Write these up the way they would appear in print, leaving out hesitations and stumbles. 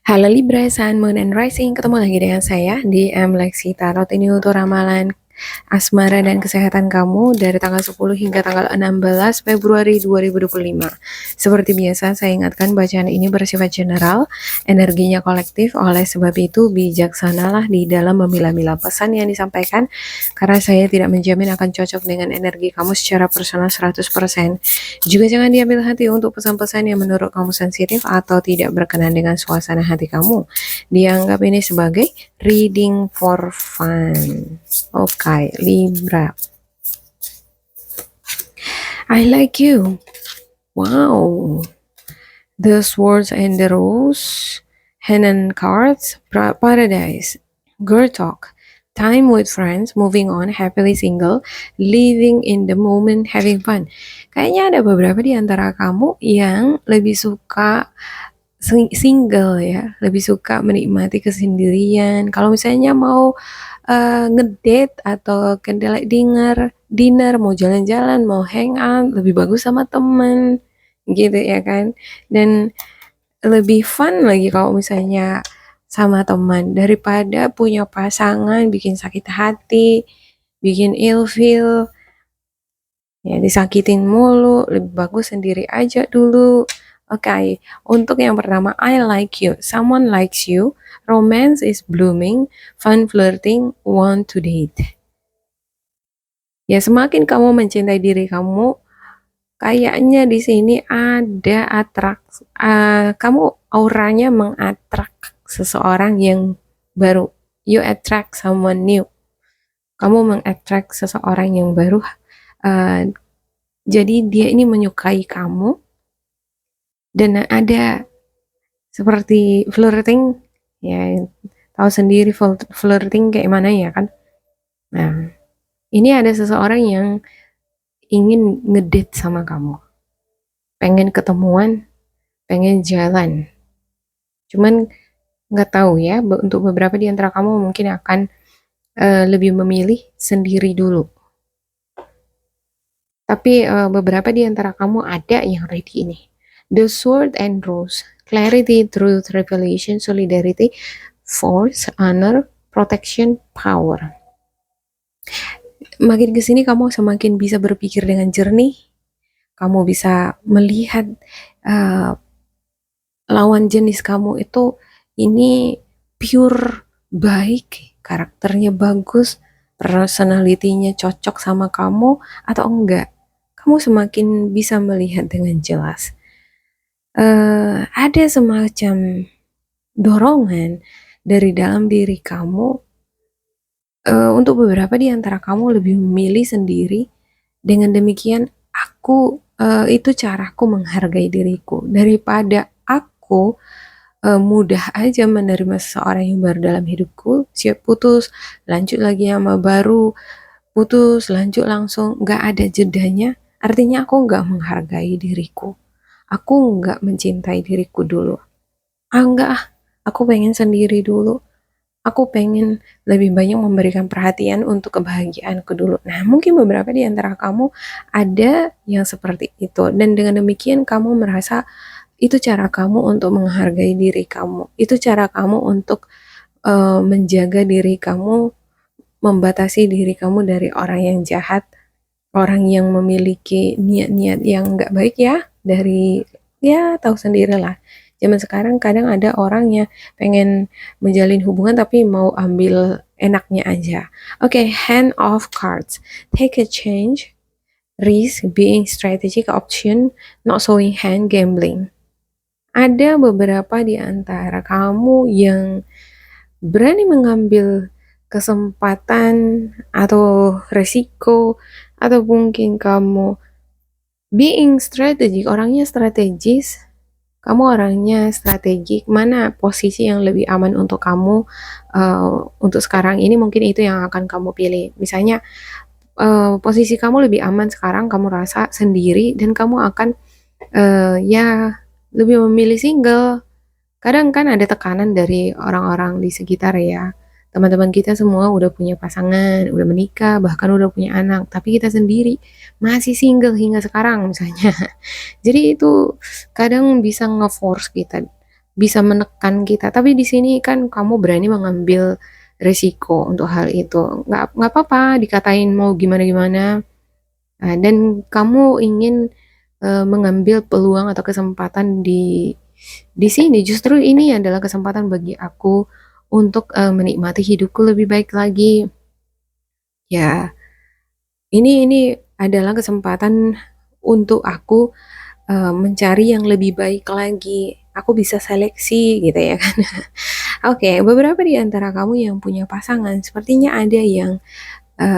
Halo Libra, Sun, Moon, and Rising. Ketemu lagi dengan saya di Lexi Tarot. Ini untuk ramalan asmara dan kesehatan kamu dari tanggal 10 hingga tanggal 16 Februari 2025. Seperti biasa, saya ingatkan bacaan ini bersifat general, energinya kolektif, oleh sebab itu bijaksanalah di dalam memilah-milah pesan yang disampaikan, karena saya tidak menjamin akan cocok dengan energi kamu secara personal 100%. Juga jangan diambil hati untuk pesan-pesan yang menurut kamu sensitif atau tidak berkenan dengan suasana hati kamu. Dianggap ini sebagai reading for fun. Okay, Libra. I like you. Wow. The Swords and the Rose. Hangman cards. Paradise. Girl talk. Time with friends. Moving on. Happily single. Living in the moment. Having fun. Kayaknya ada beberapa di antara kamu yang lebih suka single ya, lebih suka menikmati kesendirian. Kalau misalnya mau ngedate atau candlelight dinner, mau jalan-jalan, mau hangout, lebih bagus sama temen, gitu ya kan. Dan lebih fun lagi kalau misalnya sama teman daripada punya pasangan bikin sakit hati, bikin ilfeel, ya disakitin mulu, lebih bagus sendiri aja dulu. Oke, untuk yang pertama, I like you. Someone likes you. Romance is blooming. Fun flirting. Want to date. Ya, semakin kamu mencintai diri kamu, kayaknya di sini ada kamu auranya mengatrak seseorang yang baru. You attract someone new. Kamu mengattract seseorang yang baru. Uh, jadi dia ini menyukai kamu. Dan ada seperti flirting, ya tahu sendiri flirting kayak mana ya kan. Nah, ini ada seseorang yang ingin ngedate sama kamu, pengen ketemuan, pengen jalan. Cuman nggak tahu ya, untuk beberapa di antara kamu mungkin akan lebih memilih sendiri dulu. Tapi beberapa di antara kamu ada yang ready ini. The Sword and Rose. Clarity, truth, revelation, solidarity, force, honor, protection, power. Makin kesini kamu semakin bisa berpikir dengan jernih. Kamu bisa melihat lawan jenis kamu itu ini pure baik, karakternya bagus, personality-nya cocok sama kamu atau enggak. Kamu semakin bisa melihat dengan jelas. Ada semacam dorongan dari dalam diri kamu, untuk beberapa di antara kamu lebih memilih sendiri. Dengan demikian, itu caraku menghargai diriku daripada aku mudah aja menerima seseorang yang baru dalam hidupku, siap putus, lanjut lagi sama baru, putus, lanjut langsung, nggak ada jedanya. Artinya aku nggak menghargai diriku. Aku nggak mencintai diriku dulu. Enggak, aku pengen sendiri dulu. Aku pengen lebih banyak memberikan perhatian untuk kebahagiaanku dulu. Nah, mungkin beberapa di antara kamu ada yang seperti itu. Dan dengan demikian kamu merasa itu cara kamu untuk menghargai diri kamu. Itu cara kamu untuk menjaga diri kamu, membatasi diri kamu dari orang yang jahat, orang yang memiliki niat-niat yang nggak baik ya, dari ya tahu sendirilah. Zaman sekarang kadang ada orang yang pengen menjalin hubungan tapi mau ambil enaknya aja. Oke, hand of cards. Take a change, risk, being strategic, option, not showing hand, gambling. Ada beberapa di antara kamu yang berani mengambil kesempatan atau resiko, atau mungkin kamu being strategic, orangnya strategis, kamu orangnya strategik, mana posisi yang lebih aman untuk kamu untuk sekarang ini, mungkin itu yang akan kamu pilih. Misalnya posisi kamu lebih aman sekarang, kamu rasa sendiri dan kamu akan ya lebih memilih single. Kadang kan ada tekanan dari orang-orang di sekitar ya. Teman-teman kita semua udah punya pasangan, udah menikah, bahkan udah punya anak, tapi kita sendiri masih single hingga sekarang misalnya. Jadi itu kadang bisa nge-force kita bisa menekan kita. Tapi di sini kan kamu berani mengambil resiko untuk hal itu. Nggak apa-apa dikatain mau gimana-gimana. Dan kamu ingin mengambil peluang atau kesempatan di sini. Justru ini adalah kesempatan bagi aku untuk menikmati hidupku lebih baik lagi. Ya, ini adalah kesempatan untuk aku mencari yang lebih baik lagi. Aku bisa seleksi gitu ya kan. Oke, beberapa di antara kamu yang punya pasangan sepertinya ada yang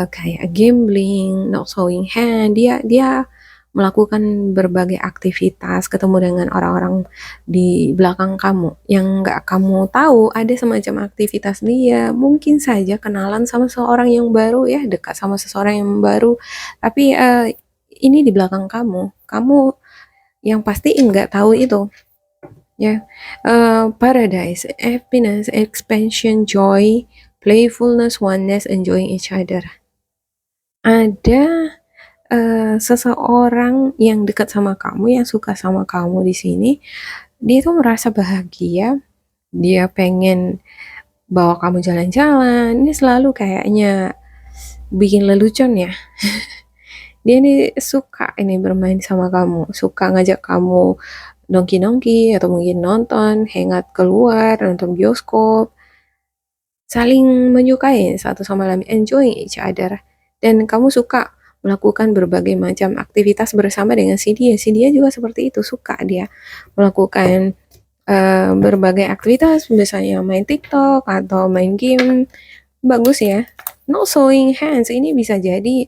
kayak gambling, not showing hand, dia dia melakukan berbagai aktivitas, ketemu dengan orang-orang di belakang kamu yang nggak kamu tahu ada semacam aktivitas dia. Mungkin saja kenalan sama seseorang yang baru ya, dekat sama seseorang yang baru, tapi ini di belakang kamu. Kamu yang pasti nggak tahu itu ya. Paradise, happiness, expansion, joy, playfulness, oneness, enjoying each other. Ada seseorang yang dekat sama kamu, yang suka sama kamu di sini, dia tuh merasa bahagia, dia pengen bawa kamu jalan-jalan, ini selalu kayaknya bikin lelucon ya. Dia nih suka ini bermain sama kamu, suka ngajak kamu nongki-nongki atau mungkin nonton, hangout keluar, nonton bioskop, saling menyukai satu sama lain, enjoying each other. Dan kamu suka melakukan berbagai macam aktivitas bersama dengan si dia. Si dia juga seperti itu, suka dia melakukan berbagai aktivitas, misalnya main TikTok atau main game. Bagus ya. No showing hands ini bisa jadi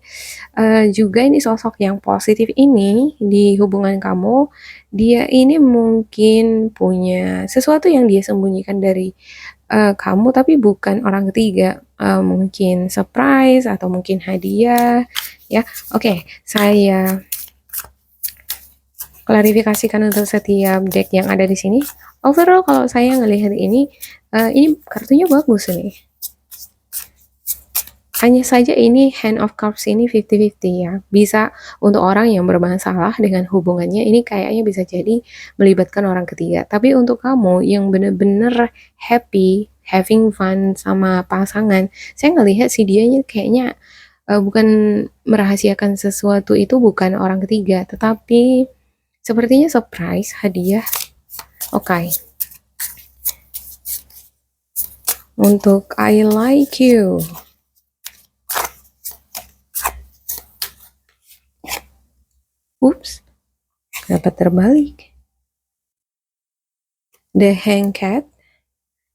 juga ini sosok yang positif ini di hubungan kamu. Dia ini mungkin punya sesuatu yang dia sembunyikan dari kamu tapi bukan orang ketiga. Mungkin surprise atau mungkin hadiah ya. Oke, saya klarifikasikan untuk setiap deck yang ada di sini. Overall kalau saya ngelihat ini kartunya bagus nih. Hanya saja ini hand of cards ini 50-50 ya. Bisa untuk orang yang bermasalah dengan hubungannya ini kayaknya bisa jadi melibatkan orang ketiga. Tapi untuk kamu yang bener-bener happy, having fun sama pasangan, saya ngelihat si dianya kayaknya bukan merahasiakan sesuatu itu bukan orang ketiga, tetapi sepertinya surprise, hadiah. Oke. Untuk I like you. Ups, kenapa terbalik? The Hanged Cat,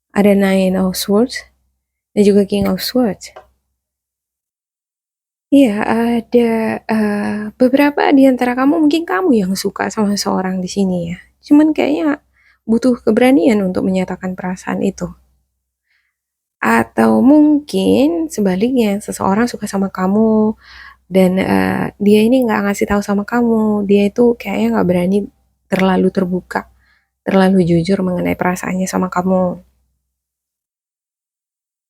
ada Nine of Swords, dan juga King of Swords. Iya, ada beberapa di antara kamu, mungkin kamu yang suka sama seorang di sini ya. Cuman kayaknya butuh keberanian untuk menyatakan perasaan itu. Atau mungkin sebaliknya, seseorang suka sama kamu, dan dia ini nggak ngasih tahu sama kamu, dia itu kayaknya nggak berani terlalu terbuka, terlalu jujur mengenai perasaannya sama kamu.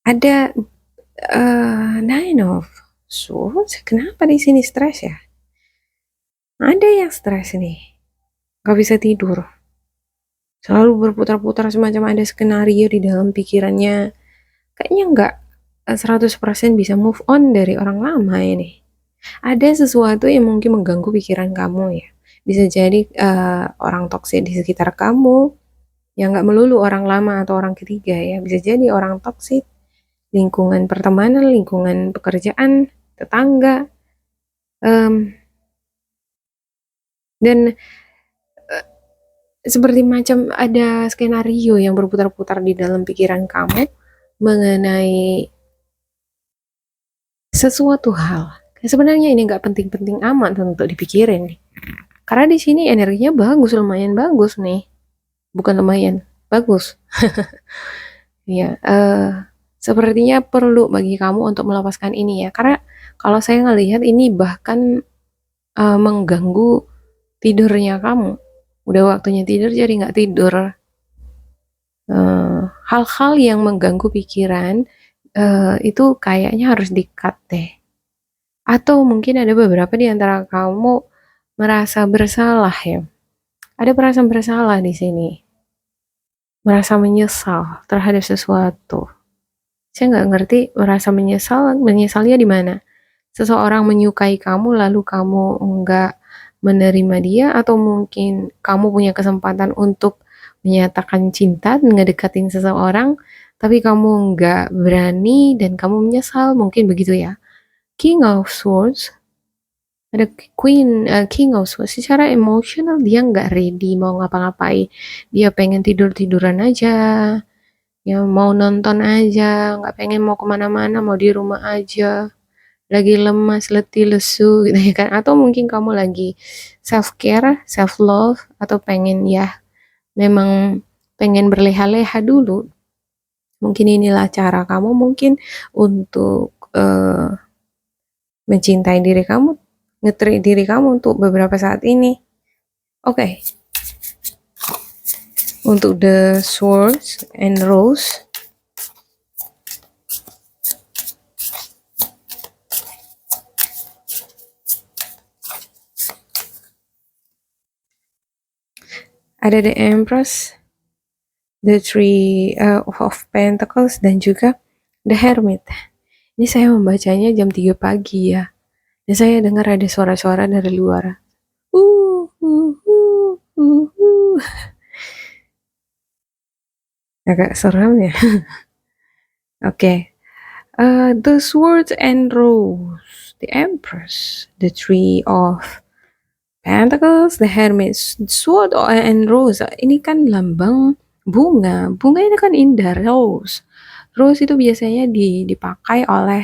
Ada Nine of Swords, kenapa di sini stres ya? Ada yang stres nih, nggak bisa tidur, selalu berputar-putar semacam ada skenario di dalam pikirannya, kayaknya nggak 100% bisa move on dari orang lama ini. Ada sesuatu yang mungkin mengganggu pikiran kamu ya. Bisa jadi orang toksik di sekitar kamu, yang nggak melulu orang lama atau orang ketiga ya. Bisa jadi orang toksik, lingkungan pertemanan, lingkungan pekerjaan, tetangga. Dan seperti macam ada skenario yang berputar-putar di dalam pikiran kamu mengenai sesuatu hal. Sebenarnya ini nggak penting-penting amat untuk dipikirin nih. Karena di sini energinya bagus, lumayan bagus nih. Bukan lumayan, bagus. Ya, sepertinya perlu bagi kamu untuk melepaskan ini ya. Karena kalau saya ngelihat ini bahkan mengganggu tidurnya kamu. Udah waktunya tidur jadi nggak tidur. Hal-hal yang mengganggu pikiran itu kayaknya harus di-cut deh. Atau mungkin ada beberapa di antara kamu merasa bersalah ya. Ada perasaan bersalah di sini. merasa menyesal terhadap sesuatu. Saya nggak ngerti merasa menyesalnya di mana? Seseorang menyukai kamu lalu kamu nggak menerima dia, atau mungkin kamu punya kesempatan untuk menyatakan cinta, ngedekatin seseorang, tapi kamu nggak berani dan kamu menyesal, mungkin begitu ya. King of Swords, ada King of Swords, secara emosional dia nggak ready mau ngapa-ngapain, dia pengen tidur-tiduran aja, ya mau nonton aja, nggak pengen mau kemana-mana, mau di rumah aja, lagi lemas, letih, lesu gitu ya kan, atau mungkin kamu lagi self care, self love, atau pengen ya memang pengen berleha-leha dulu. Mungkin inilah cara kamu mungkin untuk mencintai diri kamu, nge-treat diri kamu untuk beberapa saat ini. Oke, untuk the swords and rose, ada the empress, the three of pentacles, dan juga the hermit. Ini saya membacanya jam 3 pagi ya, dan saya dengar ada suara-suara dari luar. Uh, uh, uh, uh, uh. Agak serem ya. Oke. The Swords and Rose, the Empress, the Three of Pentacles, the Hermit, Sword and Rose. Ini kan lambang bunga. Bunga itu kan indah, rose. Rose itu biasanya dipakai oleh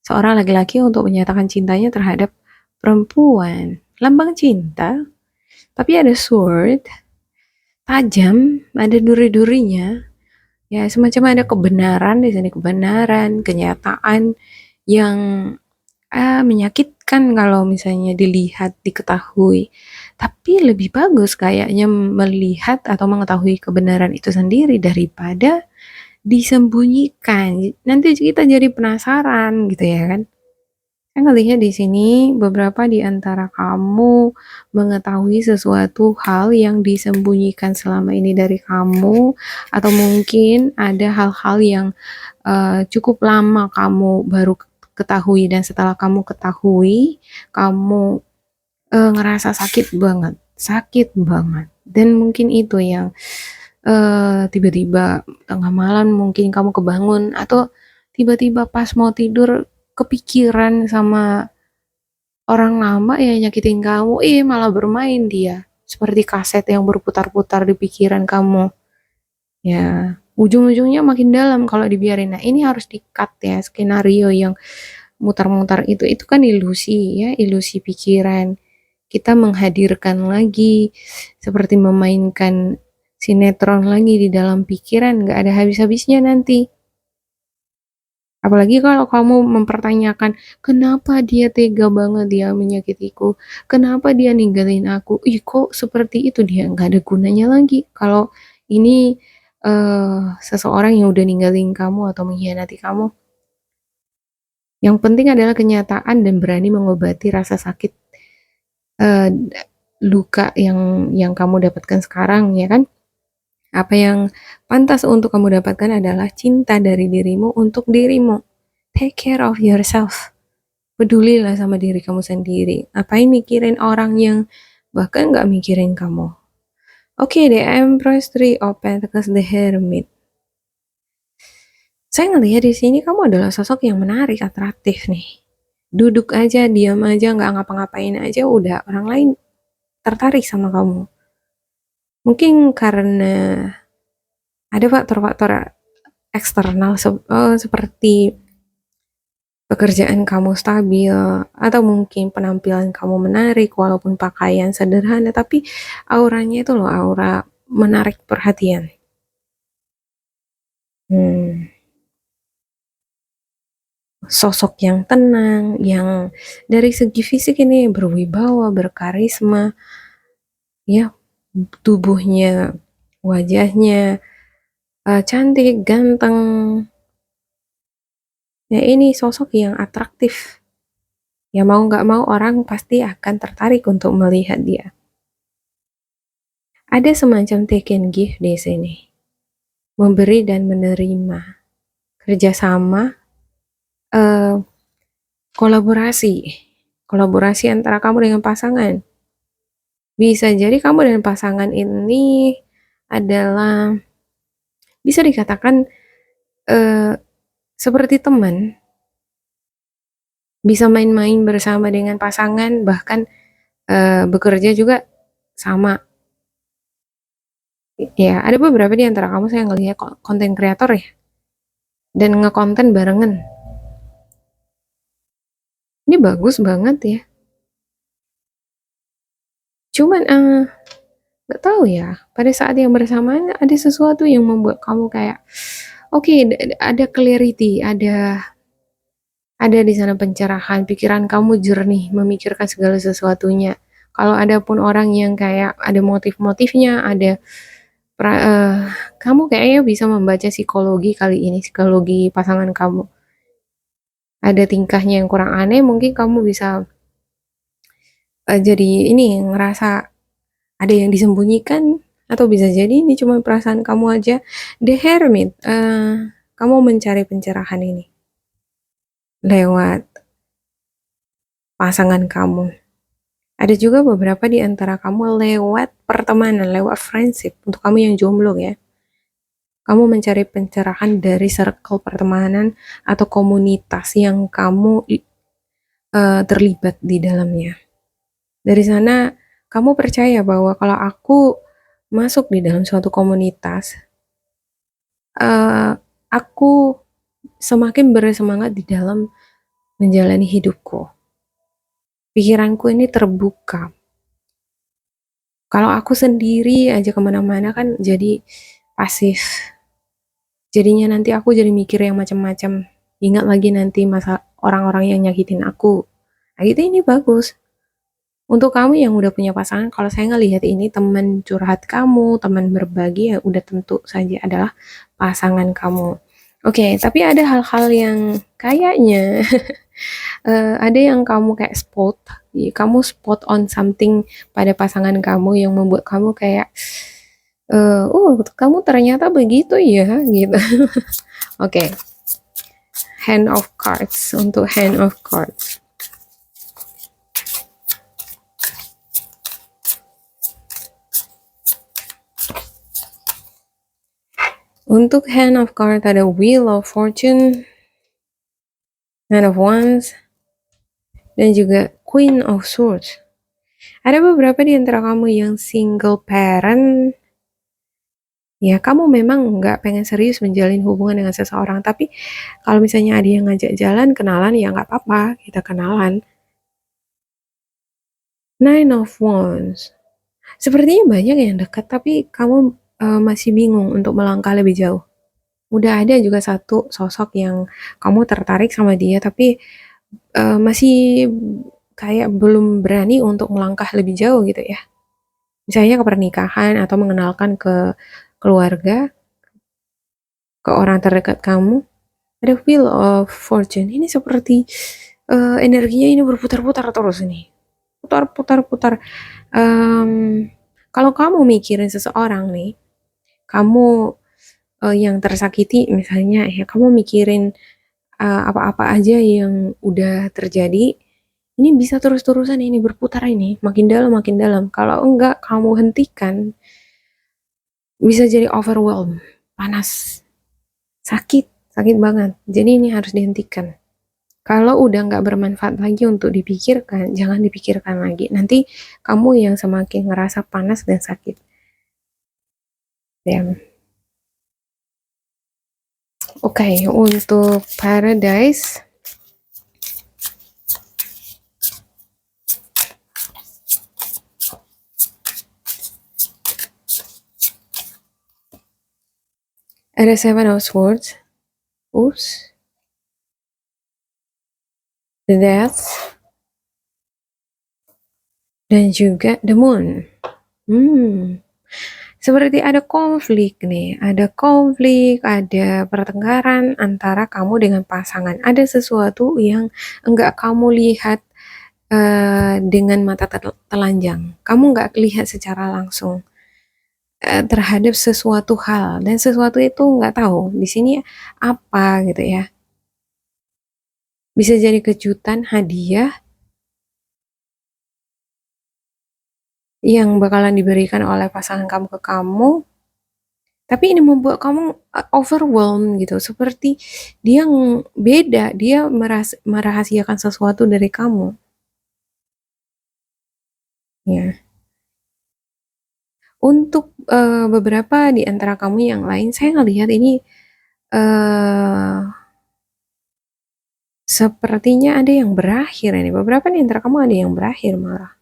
seorang laki-laki untuk menyatakan cintanya terhadap perempuan. Lambang cinta. Tapi ada sword, tajam, ada duri-durinya. Ya, semacam ada kebenaran di sini, kebenaran, kenyataan yang menyakitkan kalau misalnya dilihat, diketahui. Tapi lebih bagus kayaknya melihat atau mengetahui kebenaran itu sendiri daripada disembunyikan. Nanti kita jadi penasaran gitu ya kan. Saya ngelihat di sini beberapa di antara kamu mengetahui sesuatu hal yang disembunyikan selama ini dari kamu, atau mungkin ada hal-hal yang cukup lama kamu baru ketahui, dan setelah kamu ketahui, kamu ngerasa sakit banget, dan mungkin itu yang tiba-tiba tengah malam mungkin kamu kebangun, atau tiba-tiba pas mau tidur kepikiran sama orang lama yang nyakitin kamu, malah bermain dia seperti kaset yang berputar-putar di pikiran kamu. Ya, ujung-ujungnya makin dalam kalau dibiarin. Nah, ini harus di-cut ya, skenario yang mutar-mutar itu kan ilusi ya, ilusi pikiran. Kita menghadirkan lagi, seperti memainkan sinetron lagi di dalam pikiran, nggak ada habis-habisnya nanti. Apalagi kalau kamu mempertanyakan, kenapa dia tega banget dia menyakitiku? Kenapa dia ninggalin aku? Kok seperti itu, dia nggak ada gunanya lagi. Kalau ini seseorang yang udah ninggalin kamu atau mengkhianati kamu. Yang penting adalah kenyataan dan berani mengobati rasa sakit, luka yang kamu dapatkan sekarang ya kan. Apa yang pantas untuk kamu dapatkan adalah cinta dari dirimu untuk dirimu. Take care of yourself. Pedulilah sama diri kamu sendiri. Ngapain mikirin orang yang bahkan nggak mikirin kamu. Oke, the Empress, Three of Pentacles, the Hermit. Saya ngelihat di sini kamu adalah sosok yang menarik, atraktif nih. Duduk aja, diam aja, nggak ngapa-ngapain aja, udah orang lain tertarik sama kamu. Mungkin karena ada faktor-faktor eksternal seperti pekerjaan kamu stabil, atau mungkin penampilan kamu menarik walaupun pakaian sederhana, tapi auranya itu loh, aura menarik perhatian. Sosok yang tenang, yang dari segi fisik ini berwibawa, berkarisma, ya, tubuhnya, wajahnya cantik, ganteng. Ya, ini sosok yang atraktif. Ya mau nggak mau orang pasti akan tertarik untuk melihat dia. Ada semacam take and give di sini. memberi dan menerima, kerjasama, eh, kolaborasi, kolaborasi antara kamu dengan pasangan. Bisa jadi kamu dan pasangan ini adalah bisa dikatakan eh, seperti teman, bisa main-main bersama dengan pasangan, bahkan bekerja juga sama. Ya, ada beberapa di antara kamu saya ngelihat konten kreator ya, dan ngekonten barengan. Ini bagus banget ya. Cuman nggak tahu ya, pada saat yang bersamaan ada sesuatu yang membuat kamu kayak, oke, ada clarity, ada di sana pencerahan, pikiran kamu jernih, memikirkan segala sesuatunya. Kalau ada pun orang yang kayak ada motif-motifnya, ada pra- eh, kamu kayaknya bisa membaca psikologi kali ini, psikologi pasangan kamu. Ada tingkahnya yang kurang aneh, mungkin kamu bisa jadi ini ngerasa ada yang disembunyikan, atau bisa jadi ini cuma perasaan kamu aja. The Hermit, kamu mencari pencerahan ini lewat pasangan kamu. Ada juga beberapa di antara kamu lewat pertemanan, lewat friendship. Untuk kamu yang jomblo ya, kamu mencari pencerahan dari circle pertemanan atau komunitas yang kamu terlibat di dalamnya. Dari sana kamu percaya bahwa kalau aku masuk di dalam suatu komunitas, eh, aku semakin bersemangat di dalam menjalani hidupku. Pikiranku ini terbuka. Kalau aku sendiri aja kemana-mana kan jadi pasif. Jadinya nanti aku jadi mikir yang macam-macam. Ingat lagi nanti masa orang-orang yang nyakitin aku. Nah, itu ini bagus. Untuk kamu yang udah punya pasangan, kalau saya ngelihat ini teman curhat kamu, teman berbagi ya udah tentu saja adalah pasangan kamu. Oke, tapi ada hal-hal yang kayaknya ada yang kamu kayak kamu spot on something pada pasangan kamu yang membuat kamu kayak, kamu ternyata begitu ya, gitu. Oke, hand of cards, untuk hand of cards. Untuk hand of cards ada Wheel of Fortune, Nine of Wands, dan juga Queen of Swords. Ada beberapa di antara kamu yang single parent, ya kamu memang nggak pengen serius menjalin hubungan dengan seseorang, tapi kalau misalnya ada yang ngajak jalan, kenalan, ya nggak apa-apa, kita kenalan. Nine of Wands. Sepertinya banyak yang dekat, tapi kamu masih bingung untuk melangkah lebih jauh. Udah ada juga satu sosok yang kamu tertarik sama dia, tapi masih kayak belum berani untuk melangkah lebih jauh gitu ya. Misalnya ke pernikahan atau mengenalkan ke keluarga, ke orang terdekat kamu. Ada Wheel of Fortune. Ini seperti energinya ini berputar-putar terus nih. Putar-putar-putar. Kalau kamu mikirin seseorang nih, kamu yang tersakiti misalnya ya, kamu mikirin apa-apa aja yang udah terjadi, ini bisa terus-terusan ini berputar ini, makin dalam makin dalam. Kalau enggak kamu hentikan, bisa jadi overwhelm, panas, sakit, sakit banget. Jadi ini harus dihentikan. Kalau udah nggak bermanfaat lagi untuk dipikirkan, jangan dipikirkan lagi. Nanti kamu yang semakin ngerasa panas dan sakit. Ya. Oke, untuk Paradise, ada Seven of Swords, Oops, The Death, dan juga The Moon. Seperti ada konflik nih, ada pertengkaran antara kamu dengan pasangan. Ada sesuatu yang enggak kamu lihat dengan mata telanjang. Kamu enggak lihat secara langsung. terhadap sesuatu hal dan sesuatu itu nggak tahu di sini apa gitu ya. Bisa jadi kejutan, hadiah yang bakalan diberikan oleh pasangan kamu ke kamu, tapi ini membuat kamu overwhelmed gitu. Seperti dia beda, dia merahasiakan sesuatu dari kamu. Ya. Untuk beberapa di antara kamu yang lain, saya ngelihat ini eh sepertinya ada yang berakhir ini. Beberapa di antara kamu ada yang berakhir malah.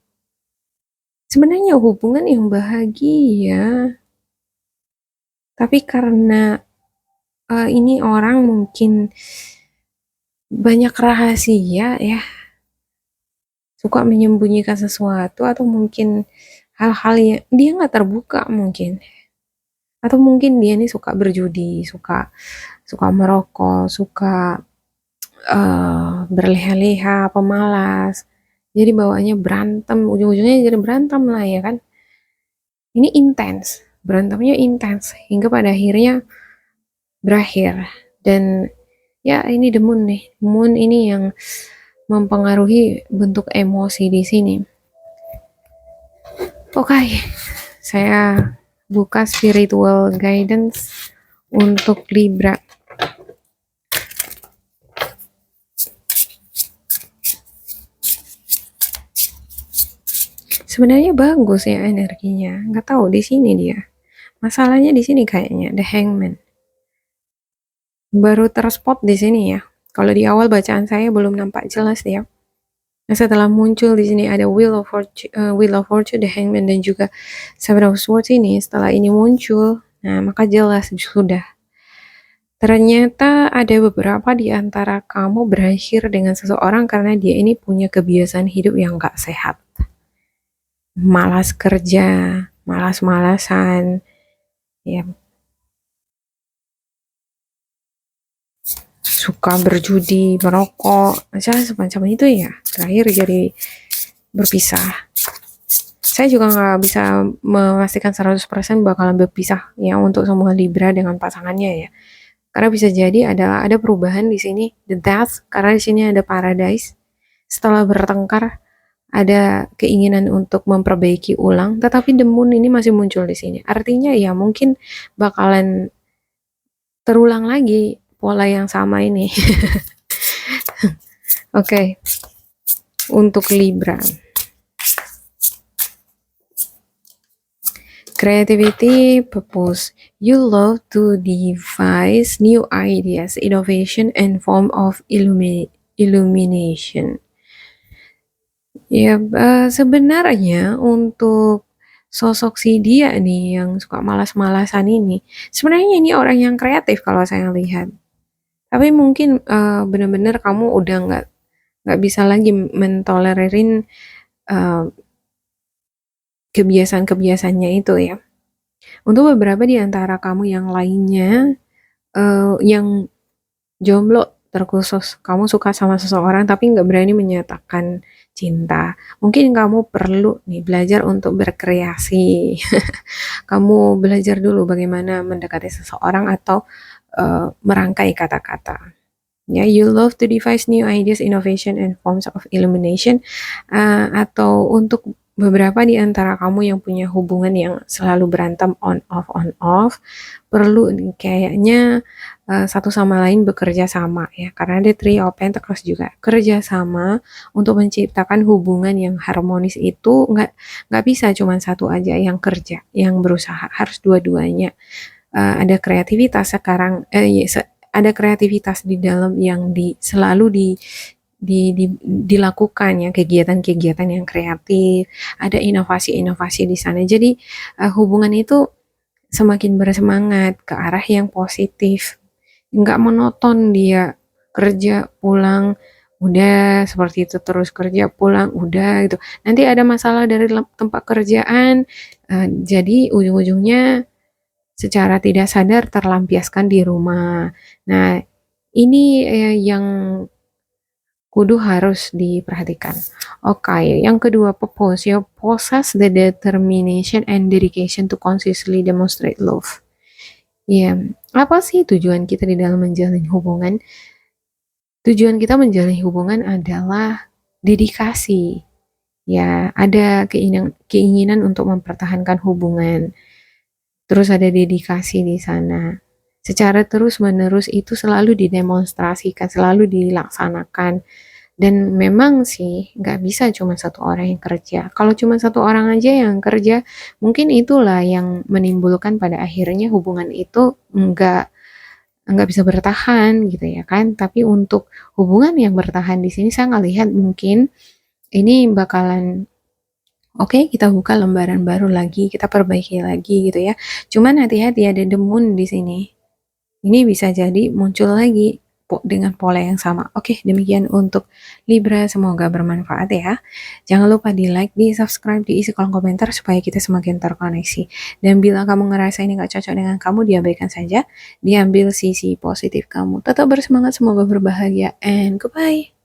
Sebenarnya hubungan yang bahagia, tapi karena ini orang mungkin banyak rahasia ya, suka menyembunyikan sesuatu atau mungkin hal-hal yang dia nggak terbuka mungkin. Atau mungkin dia nih suka berjudi, suka suka merokok, suka berleha-leha, pemalas. Jadi bawaannya berantem, ujung-ujungnya jadi berantem lah ya kan. Ini intens, berantemnya intens hingga pada akhirnya berakhir. Dan ya ini the moon nih, moon ini yang mempengaruhi bentuk emosi di sini. Oke, saya buka spiritual guidance untuk Libra. Sebenarnya bagus ya energinya. Nggak tahu di sini dia. Masalahnya di sini kayaknya The Hangman. Baru terspot di sini ya. Kalau di awal bacaan saya belum nampak jelas ya. Nah, setelah muncul di sini ada Wheel of Fortune, The Hangman dan juga Seven of Swords ini. Setelah ini muncul, nah maka jelas sudah. Ternyata ada beberapa di antara kamu berakhir dengan seseorang karena dia ini punya kebiasaan hidup yang gak sehat. Malas kerja, malas-malasan, ya suka berjudi, merokok, macam semacam itu ya. Terakhir jadi berpisah. Saya juga nggak bisa memastikan 100% bakalan berpisah ya untuk semua Libra dengan pasangannya ya. Karena bisa jadi ada perubahan di sini, the death, karena di sini ada paradise. Setelah bertengkar, ada keinginan untuk memperbaiki ulang, tetapi the moon ini masih muncul di sini. Artinya ya mungkin bakalan terulang lagi pola yang sama ini. Oke, untuk Libra. Creativity, purpose. You love to devise new ideas, innovation, and form of illumination. Ya, sebenarnya untuk sosok si dia nih yang suka malas-malasan ini, sebenarnya ini orang yang kreatif kalau saya lihat. Tapi mungkin benar-benar kamu udah nggak bisa lagi mentolerin kebiasaan-kebiasaannya itu ya. Untuk beberapa di antara kamu yang lainnya, yang jomblo terkhusus, kamu suka sama seseorang tapi nggak berani menyatakan cinta. Mungkin kamu perlu nih belajar untuk berkreasi. Kamu belajar dulu bagaimana mendekati seseorang atau merangkai kata-kata. Ya, you love to devise new ideas, innovation, and forms of illumination. Atau untuk beberapa di antara kamu yang punya hubungan yang selalu berantem on off, perlu kayaknya satu sama lain bekerja sama ya, karena ada Three of Pentacles juga kerja sama untuk menciptakan hubungan yang harmonis. Itu nggak bisa cuma satu aja yang kerja, yang berusaha, harus dua-duanya. Ada kreativitas sekarang, ada kreativitas di dalam yang selalu dilakukan ya, kegiatan-kegiatan yang kreatif, ada inovasi-inovasi di sana. Jadi hubungan itu semakin bersemangat ke arah yang positif, nggak monoton dia kerja pulang udah seperti itu terus, kerja pulang udah gitu. Nanti ada masalah dari tempat kerjaan, jadi ujung-ujungnya secara tidak sadar terlampiaskan di rumah. Nah, ini yang kudu harus diperhatikan. Oke, yang kedua, purpose. You possess the determination and dedication to consistently demonstrate love. Ya, apa sih tujuan kita di dalam menjalin hubungan? Tujuan kita menjalin hubungan adalah dedikasi. Ya, ada keinginan untuk mempertahankan hubungan. Terus ada dedikasi di sana. Secara terus-menerus itu selalu didemonstrasikan, selalu dilaksanakan. Dan memang sih nggak bisa cuma satu orang yang kerja. Kalau cuma satu orang aja yang kerja, mungkin itulah yang menimbulkan pada akhirnya hubungan itu nggak bisa bertahan gitu ya kan. Tapi untuk hubungan yang bertahan di sini saya ngelihat mungkin ini bakalan oke, kita buka lembaran baru lagi, kita perbaiki lagi gitu ya. Cuman hati-hati ada demun di sini. Ini bisa jadi muncul lagi dengan pola yang sama. Oke, demikian untuk Libra. Semoga bermanfaat ya. Jangan lupa di like, di subscribe, diisi kolom komentar supaya kita semakin terkoneksi. Dan bila kamu ngerasa ini gak cocok dengan kamu, diabaikan saja. Diambil sisi positif kamu. Tetap bersemangat, semoga berbahagia. And goodbye.